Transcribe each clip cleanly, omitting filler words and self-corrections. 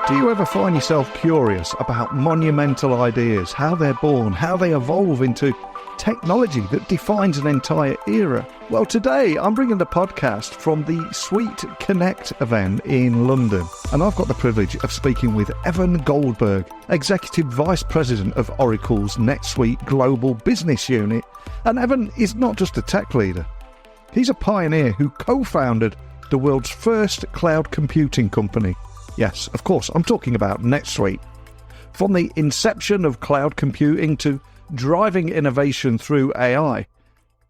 Do you ever find yourself curious about monumental ideas, how they're born, how they evolve into technology that defines an entire era? Well, today I'm bringing the podcast from the SuiteConnect event in London, and I've got the privilege of speaking with Evan Goldberg, Executive Vice President of Oracle's NetSuite Global Business Unit. And Evan is not just a tech leader. He's a pioneer who co-founded the world's first cloud computing company. Yes, of course, I'm talking about NetSuite. From the inception of cloud computing to driving innovation through AI,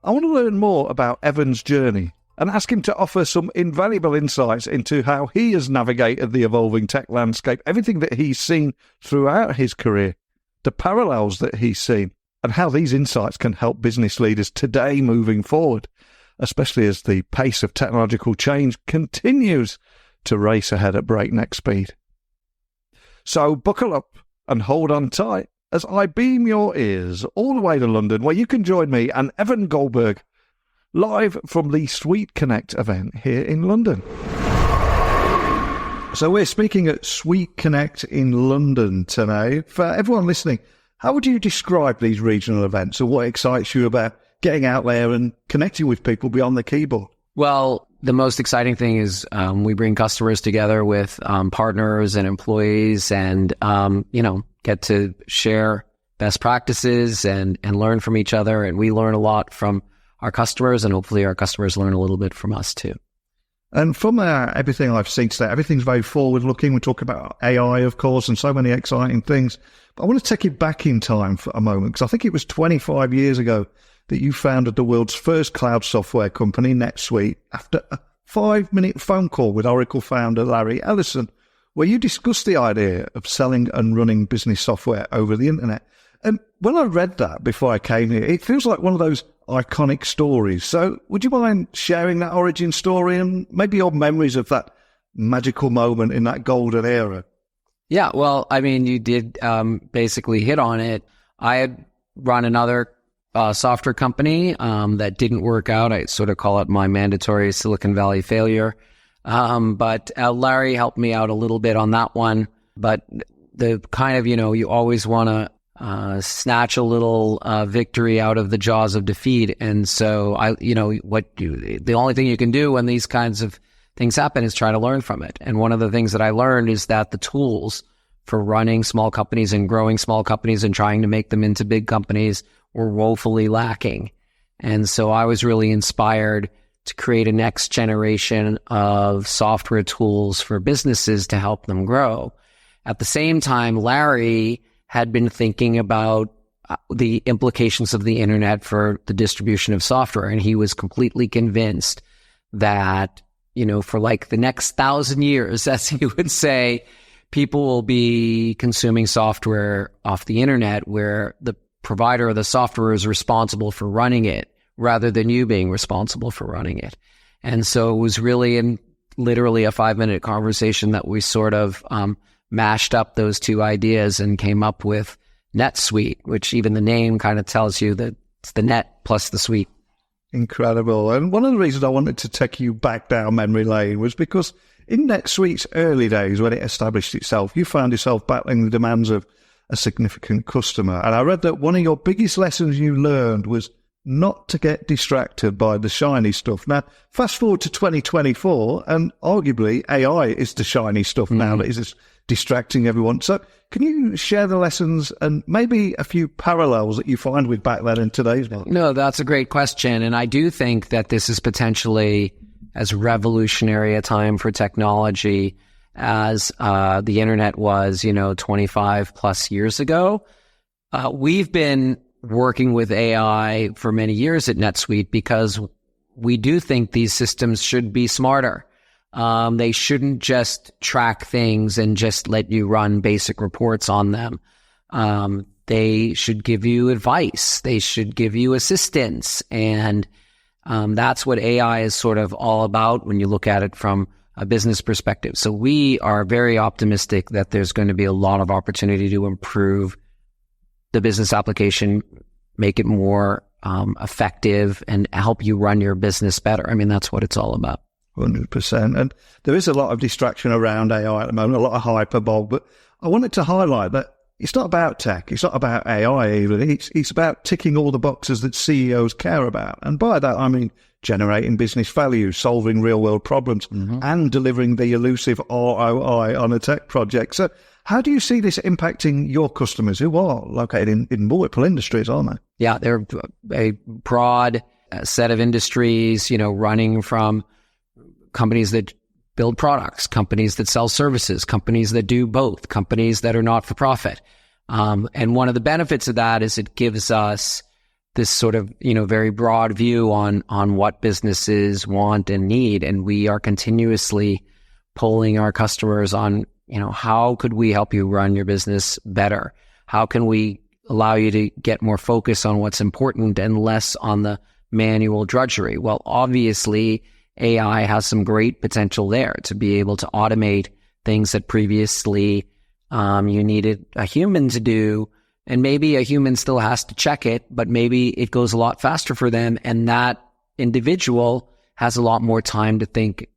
I want to learn more about Evan's journey and ask him to offer some invaluable insights into how he has navigated the evolving tech landscape, everything that he's seen throughout his career, the parallels that he's seen, and how these insights can help business leaders today moving forward, especially as the pace of technological change continues to race ahead at breakneck speed. So buckle up and hold on tight as I beam your ears all the way to London, where you can join me and Evan Goldberg live from the SuiteConnect event here in London. So we're speaking at SuiteConnect in London today. For everyone listening, how would you describe these regional events, or what excites you about getting out there and connecting with people beyond the keyboard? Well, the most exciting thing is we bring customers together with partners and employees, and get to share best practices and learn from each other. And we learn a lot from our customers, and hopefully our customers learn a little bit from us too. And from everything I've seen today, everything's very forward-looking. We talk about AI, of course, and so many exciting things. But I want to take you back in time for a moment, because I think it was 25 years ago that you founded the world's first cloud software company, NetSuite, after a 5-minute phone call with Oracle founder Larry Ellison, where you discussed the idea of selling and running business software over the internet. And when I read that before I came here, it feels like one of those iconic stories. So would you mind sharing that origin story and maybe your memories of that magical moment in that golden era? Yeah, well, I mean, you did basically hit on it. I had run another software company that didn't work out. I sort of call it my mandatory Silicon Valley failure. But Larry helped me out a little bit on that one. But the kind of, you always want to snatch a little victory out of the jaws of defeat. And so the only thing you can do when these kinds of things happen is try to learn from it. And one of the things that I learned is that the tools for running small companies and growing small companies and trying to make them into big companies were woefully lacking. And so I was really inspired to create a next generation of software tools for businesses to help them grow. At the same time, Larry had been thinking about the implications of the internet for the distribution of software. And he was completely convinced that, for like the next 1,000 years, as he would say, people will be consuming software off the internet where the provider of the software is responsible for running it rather than you being responsible for running it. And so it was really literally a 5-minute conversation that we sort of mashed up those two ideas and came up with NetSuite, which even the name kind of tells you that it's the net plus the suite. Incredible. And one of the reasons I wanted to take you back down memory lane was because in NetSuite's early days, when it established itself, you found yourself battling the demands of a significant customer. And I read that one of your biggest lessons you learned was not to get distracted by the shiny stuff. Now, fast forward to 2024, and arguably AI is the shiny stuff now that is distracting everyone. So can you share the lessons and maybe a few parallels that you find with back then and today's world? No, that's a great question. And I do think that this is potentially as revolutionary a time for technology as the internet was, 25 plus years ago. We've been working with AI for many years at NetSuite because we do think these systems should be smarter. They shouldn't just track things and just let you run basic reports on them. They should give you advice. They should give you assistance. And that's what AI is sort of all about when you look at it from a business perspective. So we are very optimistic that there's going to be a lot of opportunity to improve the business application, make it more effective, and help you run your business better. I mean, that's what it's all about. 100%. And there is a lot of distraction around AI at the moment, a lot of hyperbole, but I wanted to highlight that it's not about tech. It's not about AI even. It's about ticking all the boxes that CEOs care about. And by that, I mean generating business value, solving real world problems, and delivering the elusive ROI on a tech project. So how do you see this impacting your customers who are located in multiple industries, aren't they? Yeah, they're a broad set of industries, running from companies that build products, companies that sell services, companies that do both, companies that are not for profit. And one of the benefits of that is it gives us this sort of, very broad view on what businesses want and need. And we are continuously polling our customers on, how could we help you run your business better? How can we allow you to get more focus on what's important and less on the manual drudgery? Well, obviously, AI has some great potential there to be able to automate things that previously you needed a human to do. And maybe a human still has to check it, but maybe it goes a lot faster for them. And that individual has a lot more time to think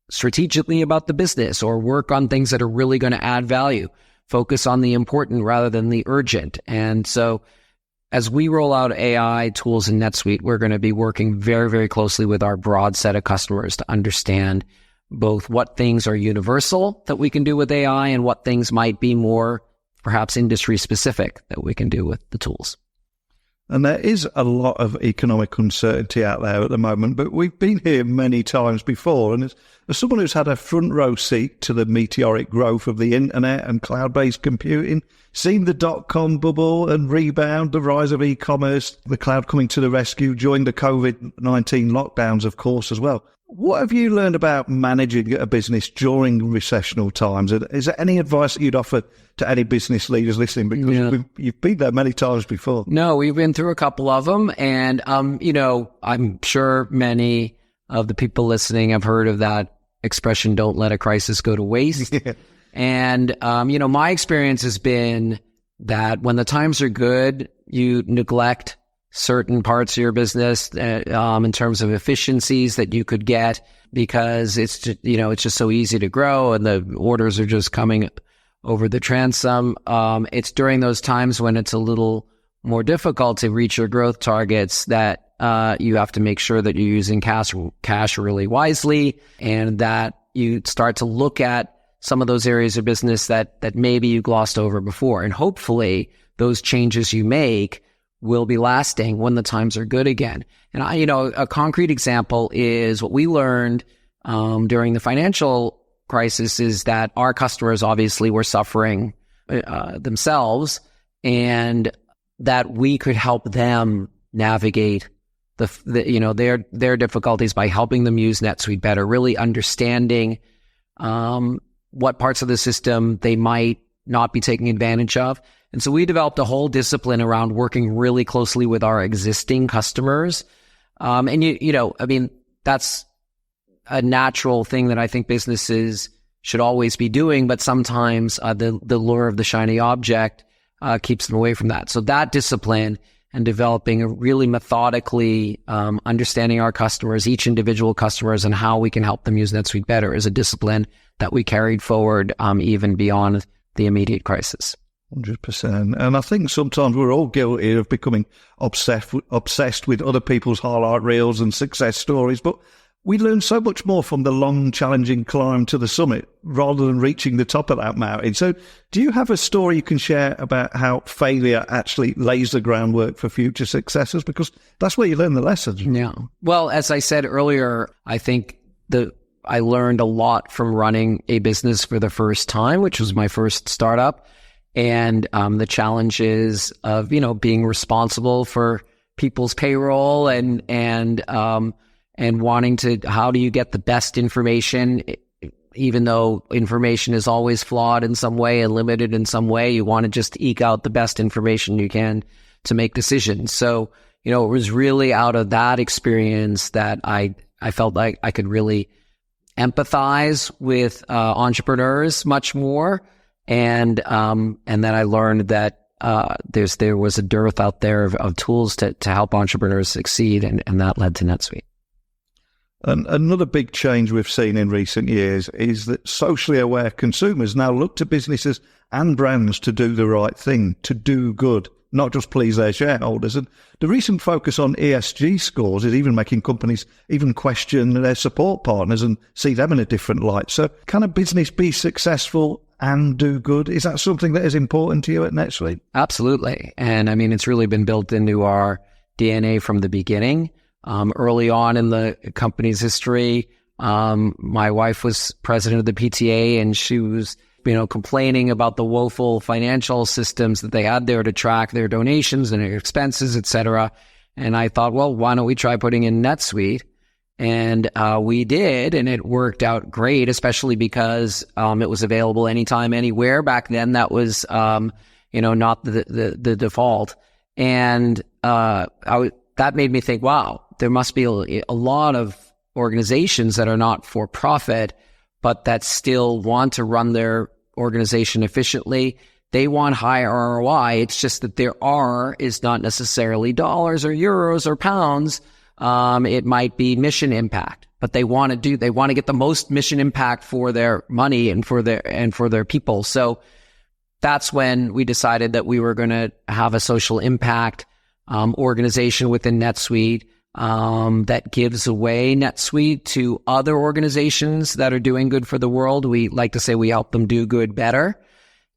strategically about the business or work on things that are really going to add value, focus on the important rather than the urgent. And so as we roll out AI tools in NetSuite, we're going to be working very, very closely with our broad set of customers to understand both what things are universal that we can do with AI and what things might be more perhaps industry specific that we can do with the tools. And there is a lot of economic uncertainty out there at the moment, but we've been here many times before. And as someone who's had a front row seat to the meteoric growth of the internet and cloud-based computing, seen the dot-com bubble and rebound, the rise of e-commerce, the cloud coming to the rescue during the COVID-19 lockdowns, of course, as well. What have you learned about managing a business during recessional times? Is there any advice that you'd offer to any business leaders listening? Because you've been there many times before. No, we've been through a couple of them. And, I'm sure many of the people listening have heard of that expression, don't let a crisis go to waste. Yeah. And, my experience has been that when the times are good, you neglect certain parts of your business in terms of efficiencies that you could get because it's just so easy to grow and the orders are just coming over the transom. It's during those times when it's a little more difficult to reach your growth targets that you have to make sure that you're using cash really wisely and that you start to look at some of those areas of business that maybe you glossed over before. And hopefully those changes you make will be lasting when the times are good again. And a concrete example is what we learned during the financial crisis is that our customers obviously were suffering themselves, and that we could help them navigate their difficulties by helping them use NetSuite better, really understanding what parts of the system they might not be taking advantage of. And so we developed a whole discipline around working really closely with our existing customers. And that's a natural thing that I think businesses should always be doing, but sometimes the lure of the shiny object keeps them away from that. So that discipline and developing a really methodically understanding our customers, each individual customers, and how we can help them use NetSuite better is a discipline that we carried forward even beyond the immediate crisis. 100%. And I think sometimes we're all guilty of becoming obsessed with other people's highlight reels and success stories, but we learn so much more from the long, challenging climb to the summit rather than reaching the top of that mountain. So do you have a story you can share about how failure actually lays the groundwork for future successes? Because that's where you learn the lessons. Yeah. Well, as I said earlier, I think I learned a lot from running a business for the first time, which was my first startup. And the challenges of, being responsible for people's payroll and wanting to, how do you get the best information, even though information is always flawed in some way and limited in some way, you want to just eke out the best information you can to make decisions. So, it was really out of that experience that I felt like I could really empathize with entrepreneurs much more. And then I learned that there was a dearth out there of tools to help entrepreneurs succeed, and that led to NetSuite. And another big change we've seen in recent years is that socially aware consumers now look to businesses and brands to do the right thing, to do good, not just please their shareholders. And the recent focus on ESG scores is even making companies even question their support partners and see them in a different light. So can a business be successful and do good? Is that something that is important to you at NetSuite? Absolutely. And I mean, it's really been built into our DNA from the beginning. Early on in the company's history, my wife was president of the PTA, and she was, complaining about the woeful financial systems that they had there to track their donations and their expenses, et cetera. And I thought, well, why don't we try putting in NetSuite? And we did, and it worked out great, especially because it was available anytime, anywhere. Back then, that was, not the default. And that made me think, wow, there must be a lot of organizations that are not for profit, but that still want to run their organization efficiently. They want high ROI. It's just that their R is not necessarily dollars or euros or pounds. It might be mission impact, but they want to get the most mission impact for their money and for their people. So that's when we decided that we were going to have a social impact organization within NetSuite that gives away NetSuite to other organizations that are doing good for the world. We like to say we help them do good better.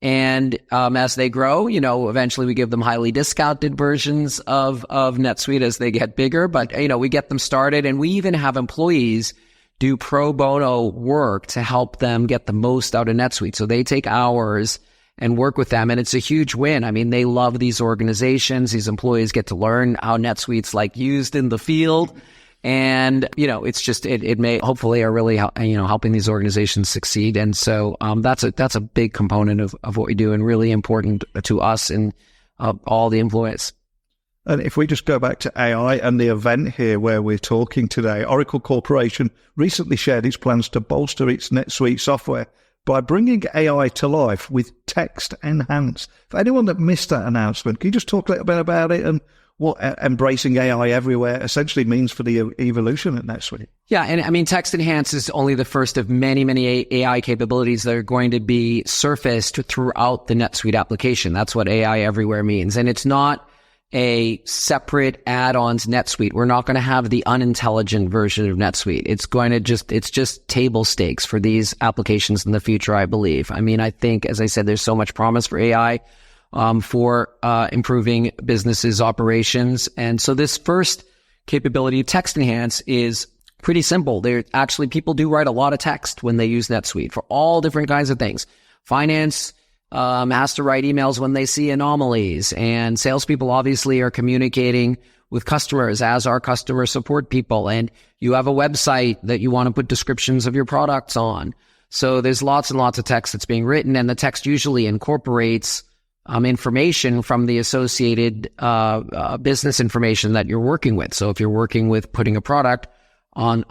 And as they grow, eventually we give them highly discounted versions of NetSuite as they get bigger. But, we get them started, and we even have employees do pro bono work to help them get the most out of NetSuite. So they take hours and work with them, and it's a huge win. I mean, they love these organizations. These employees get to learn how NetSuite's used in the field. And, it's just, it may hopefully are really, helping these organizations succeed. And so, that's a big component of what we do, and really important to us and all the employees. And if we just go back to AI and the event here where we're talking today, Oracle Corporation recently shared its plans to bolster its NetSuite software by bringing AI to life with text enhance. For anyone that missed that announcement, can you just talk a little bit about it and what embracing AI everywhere essentially means for the evolution at NetSuite? Yeah, and I mean, text enhance is only the first of many, many AI capabilities that are going to be surfaced throughout the NetSuite application. That's what AI everywhere means. And it's not a separate add-on to NetSuite. We're not going to have the unintelligent version of NetSuite. It's just table stakes for these applications in the future, I believe. I mean, I think, as I said, there's so much promise for AI for improving businesses' operations. And so this first capability, text enhance, is pretty simple. People do write a lot of text when they use NetSuite for all different kinds of things. Finance has to write emails when they see anomalies, and salespeople obviously are communicating with customers as our customer support people, and you have a website that you want to put descriptions of your products on. So there's lots and lots of text that's being written, and the text usually incorporates information from the associated business information that you're working with. So if you're working with putting a product on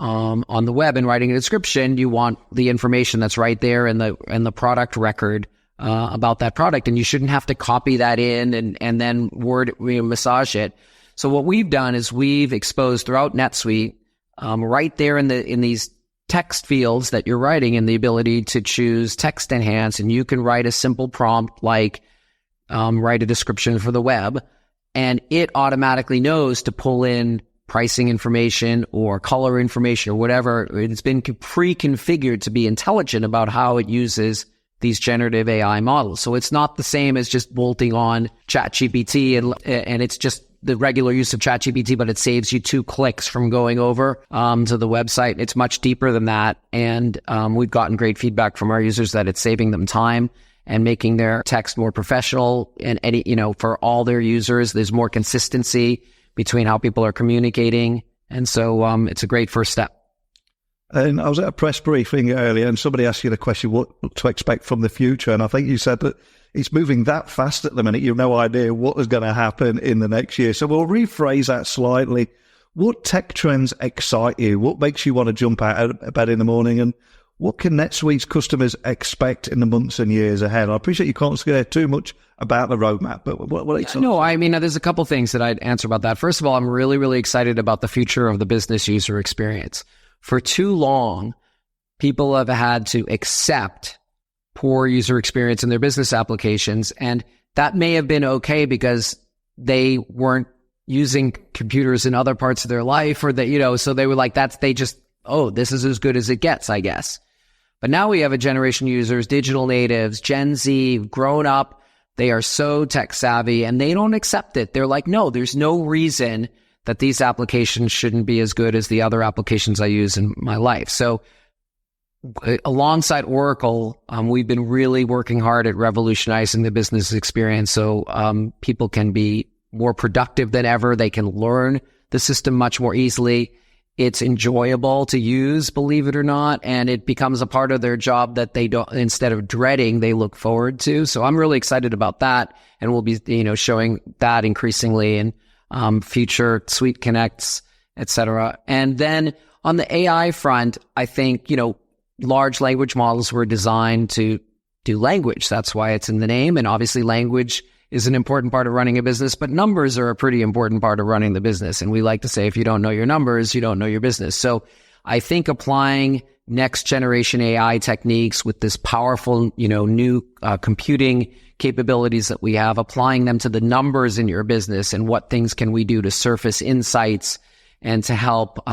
the web and writing a description, you want the information that's right there in the product record about that product, and you shouldn't have to copy that in and then massage it. So what we've done is we've exposed throughout NetSuite, right there in these text fields that you're writing, and the ability to choose text enhance, and you can write a simple prompt like write a description for the web, and it automatically knows to pull in pricing information or color information or whatever. It's been pre-configured to be intelligent about how it uses these generative AI models. So it's not the same as just bolting on ChatGPT and it's just the regular use of ChatGPT, but it saves you 2 clicks from going over to the website. It's much deeper than that. And we've gotten great feedback from our users that it's saving them time and making their text more professional. And for all their users, there's more consistency between how people are communicating. And so it's a great first step. And I was at a press briefing earlier, and somebody asked you the question, what to expect from the future. And I think you said that it's moving that fast at the minute. You have no idea what is going to happen in the next year. So we'll rephrase that slightly. What tech trends excite you? What makes you want to jump out of bed in the morning? And what can NetSuite's customers expect in the months and years ahead? I appreciate you can't share too much about the roadmap, but what excites you? No, I mean, there's a couple things that I'd answer about that. First of all, I'm really, really excited about the future of the business user experience. For too long, people have had to accept poor user experience in their business applications. And that may have been okay because they weren't using computers in other parts of their life, or that, so they were like, this is as good as it gets, I guess. But now we have a generation of users, digital natives, Gen Z, grown up. They are so tech savvy and they don't accept it. They're like, no, there's no reason that these applications shouldn't be as good as the other applications I use in my life. So alongside Oracle, we've been really working hard at revolutionizing the business experience so people can be more productive than ever. They can learn the system much more easily. It's enjoyable to use, believe it or not, and it becomes a part of their job that they don't, instead of dreading, they look forward to. So I'm really excited about that, and we'll be, showing that increasingly in future SuiteConnects, et cetera. And then on the AI front, I think, large language models were designed to do language. That's why it's in the name. And obviously language is an important part of running a business, but numbers are a pretty important part of running the business. And we like to say, if you don't know your numbers, you don't know your business. So I think applying next generation AI techniques with this powerful, new computing capabilities that we have, applying them to the numbers in your business and what things can we do to surface insights and to help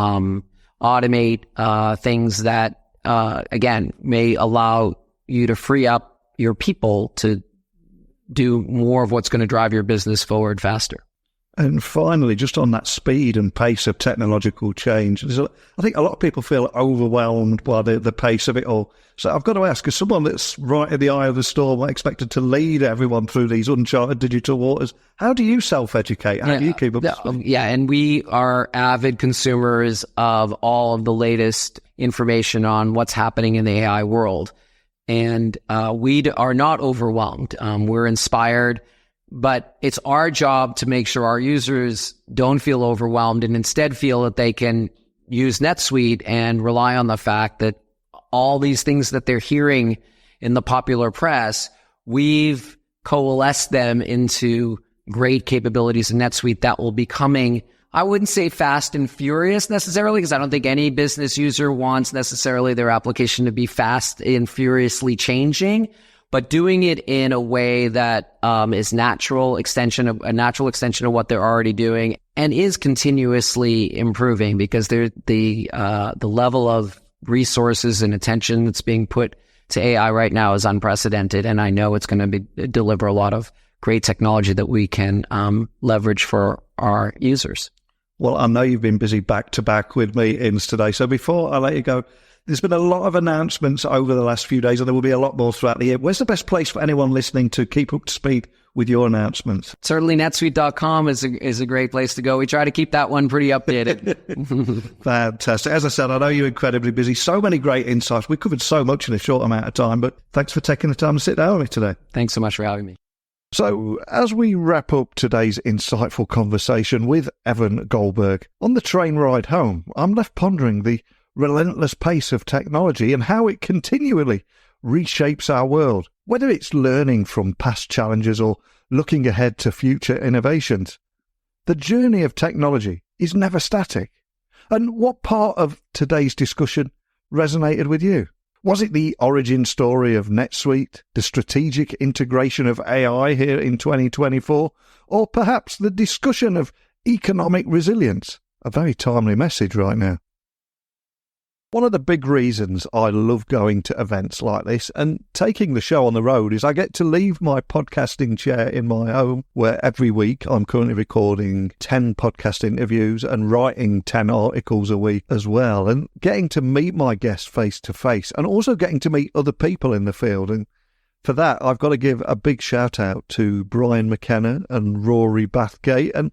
automate things that, again, may allow you to free up your people to do more of what's going to drive your business forward faster. And finally, just on that speed and pace of technological change, I think a lot of people feel overwhelmed by the pace of it all. So I've got to ask, as someone that's right at the eye of the storm, expected to lead everyone through these uncharted digital waters, how do you self-educate? How do you keep up? And we are avid consumers of all of the latest information on what's happening in the AI world. And we are not overwhelmed. We're inspired, but it's our job to make sure our users don't feel overwhelmed and instead feel that they can use NetSuite and rely on the fact that all these things that they're hearing in the popular press, we've coalesced them into great capabilities in NetSuite that will be coming. I wouldn't say fast and furious necessarily, because I don't think any business user wants necessarily their application to be fast and furiously changing, but doing it in a way that is a natural extension of what they're already doing and is continuously improving, because the level of resources and attention that's being put to AI right now is unprecedented, and I know it's going to deliver a lot of great technology that we can leverage for our users. Well, I know you've been busy back-to-back with meetings today, so before I let you go, there's been a lot of announcements over the last few days, and there will be a lot more throughout the year. Where's the best place for anyone listening to keep up to speed with your announcements? Certainly netsuite.com is a great place to go. We try to keep that one pretty updated. Fantastic. As I said, I know you're incredibly busy. So many great insights. We covered so much in a short amount of time, but thanks for taking the time to sit down with me today. Thanks so much for having me. So, as we wrap up today's insightful conversation with Evan Goldberg, on the train ride home, I'm left pondering the relentless pace of technology and how it continually reshapes our world, whether it's learning from past challenges or looking ahead to future innovations. The journey of technology is never static. And what part of today's discussion resonated with you? Was it the origin story of NetSuite, the strategic integration of AI here in 2024, or perhaps the discussion of economic resilience? A very timely message right now. One of the big reasons I love going to events like this and taking the show on the road is I get to leave my podcasting chair in my home, where every week I'm currently recording 10 podcast interviews and writing 10 articles a week as well, and getting to meet my guests face to face and also getting to meet other people in the field. And for that, I've got to give a big shout out to Brian McKenna and Rory Bathgate. And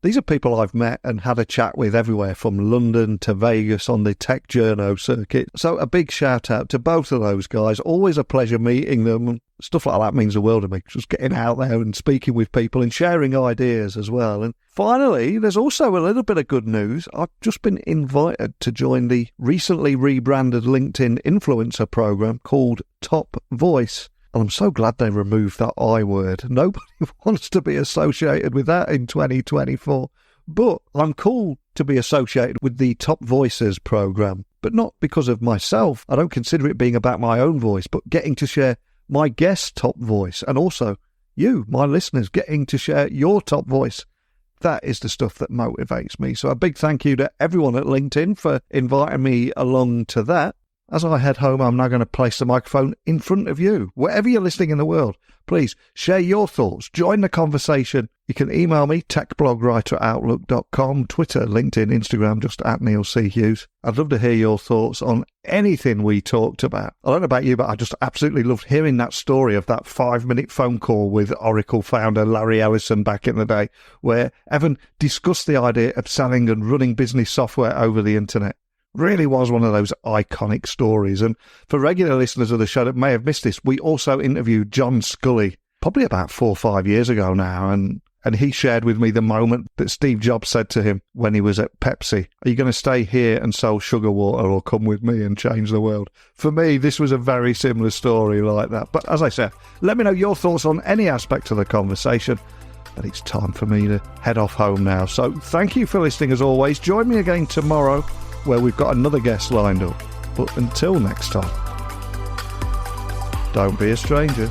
these are people I've met and had a chat with everywhere from London to Vegas on the Tech Journo circuit. So a big shout out to both of those guys. Always a pleasure meeting them. Stuff like that means the world to me. Just getting out there and speaking with people and sharing ideas as well. And finally, there's also a little bit of good news. I've just been invited to join the recently rebranded LinkedIn influencer program called Top Voice. And I'm so glad they removed that I word. Nobody wants to be associated with that in 2024. But I'm called to be associated with the Top Voices program, but not because of myself. I don't consider it being about my own voice, but getting to share my guest's top voice, and also you, my listeners, getting to share your top voice. That is the stuff that motivates me. So a big thank you to everyone at LinkedIn for inviting me along to that. As I head home, I'm now going to place the microphone in front of you. Wherever you're listening in the world, please share your thoughts. Join the conversation. You can email me, techblogwriter@outlook.com, Twitter, LinkedIn, Instagram, just at Neil C. Hughes. I'd love to hear your thoughts on anything we talked about. I don't know about you, but I just absolutely loved hearing that story of that 5-minute phone call with Oracle founder Larry Ellison back in the day, where Evan discussed the idea of selling and running business software over the internet. Really was one of those iconic stories. And for regular listeners of the show that may have missed this, we also interviewed John Scully, probably about 4 or 5 years ago now, and he shared with me the moment that Steve Jobs said to him when he was at Pepsi, "Are you going to stay here and sell sugar water or come with me and change the world?" For me, this was a very similar story like that. But as I said, let me know your thoughts on any aspect of the conversation. And it's time for me to head off home now. So thank you for listening as always. Join me again tomorrow, where we've got another guest lined up. But until next time, don't be a stranger.